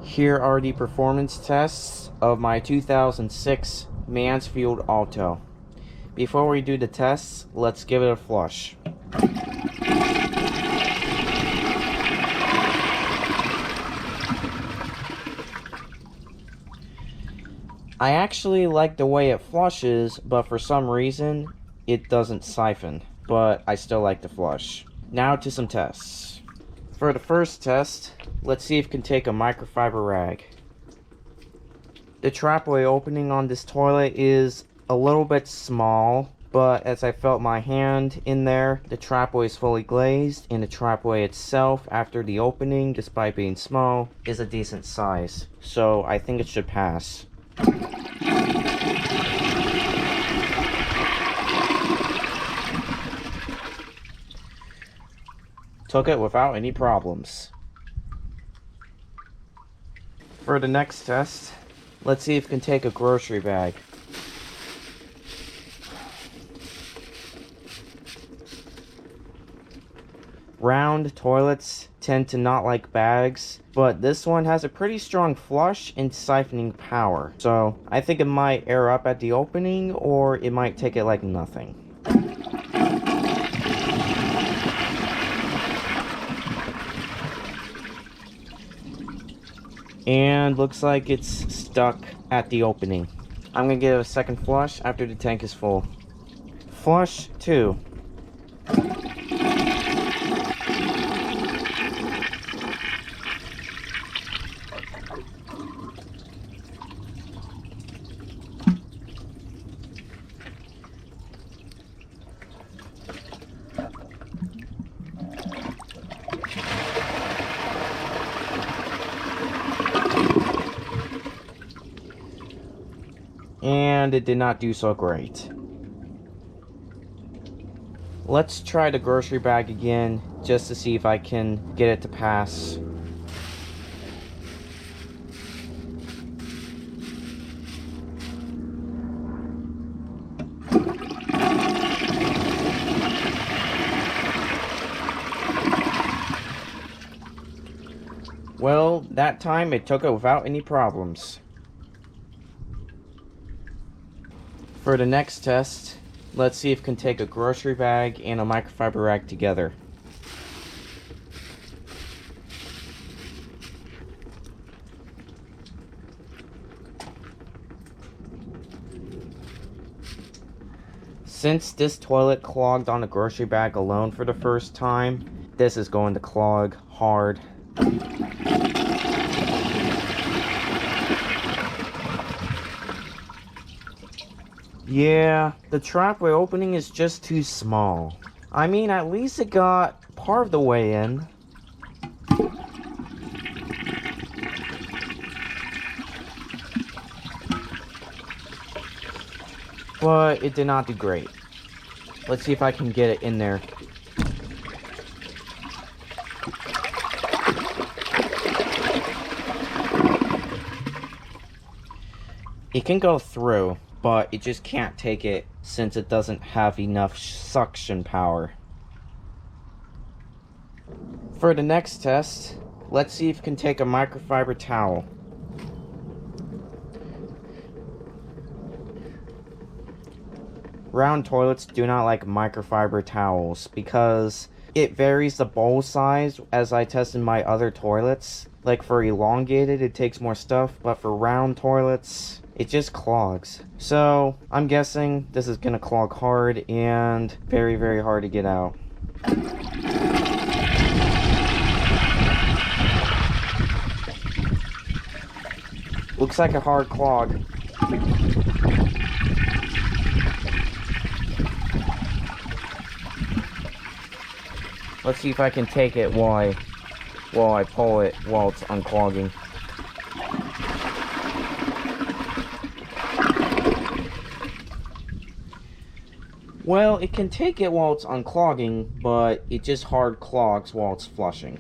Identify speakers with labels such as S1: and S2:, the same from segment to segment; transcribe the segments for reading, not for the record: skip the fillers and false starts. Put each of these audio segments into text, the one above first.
S1: Here are the performance tests of my 2006 Mansfield Alto. Before we do the tests, let's give it a flush. I actually like the way it flushes, but for some reason, it doesn't siphon, but I still like the flush. Now to some tests. For the first test, let's see if we can take a microfiber rag. The trapway opening on this toilet is a little bit small, but as I felt my hand in there, the trapway is fully glazed, and the trapway itself, after the opening, despite being small, is a decent size. So I think it should pass. Took it without any problems. For the next test, let's see if we can take a grocery bag. Round toilets tend to not like bags, but this one has a pretty strong flush and siphoning power. So I think it might air up at the opening, or it might take it like nothing. And looks like it's stuck at the opening. I'm gonna give it a second flush after the tank is full. Flush 2. And it did not do so great. Let's try the grocery bag again, just to see if I can get it to pass. Well, that time it took it without any problems. For the next test, let's see if we can take a grocery bag and a microfiber rag together. Since this toilet clogged on a grocery bag alone for the first time, this is going to clog hard. Yeah, the trapway opening is just too small. I mean, at least it got part of the way in. But it did not do great. Let's see if I can get it in there. It can go through, but it just can't take it since it doesn't have enough suction power. For the next test, let's see if we can take a microfiber towel. Round toilets do not like microfiber towels because it varies the bowl size as I tested my other toilets. Like for elongated, it takes more stuff, but for round toilets, it just clogs. So I'm guessing this is gonna clog hard and very, very hard to get out. Looks like a hard clog. Let's see if I can take it while I pull it while it's unclogging. Well, it can take it while it's unclogging, but it just hard clogs while it's flushing.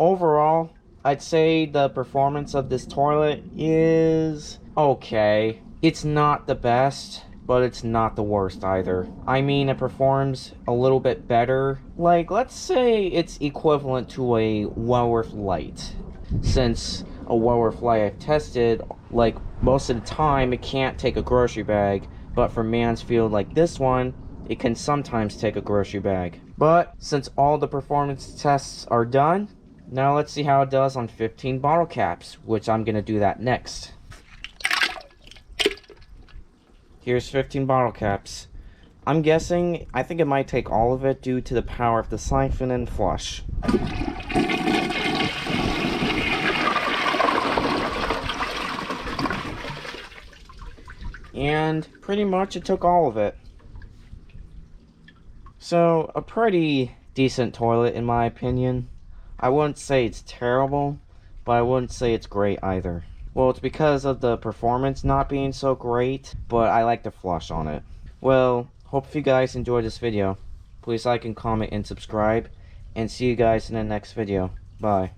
S1: Overall, I'd say the performance of this toilet is okay. It's not the best, but it's not the worst either. I mean, it performs a little bit better. Like, let's say it's equivalent to a Wellworth Light. since a Wower fly I've tested, like most of the time, it can't take a grocery bag, but for Mansfield like this one, it can sometimes take a grocery bag. But since all the performance tests are done, now let's see how it does on 15 bottle caps, which I'm going to do that next. Here's 15 bottle caps. I'm guessing, I think it might take all of it due to the power of the siphon and flush. And pretty much it took all of it. So, a pretty decent toilet in my opinion. I wouldn't say it's terrible, but I wouldn't say it's great either. Well, it's because of the performance not being so great, but I like the flush on it. Well, hope you guys enjoyed this video. Please like and comment and subscribe, and see you guys in the next video. Bye.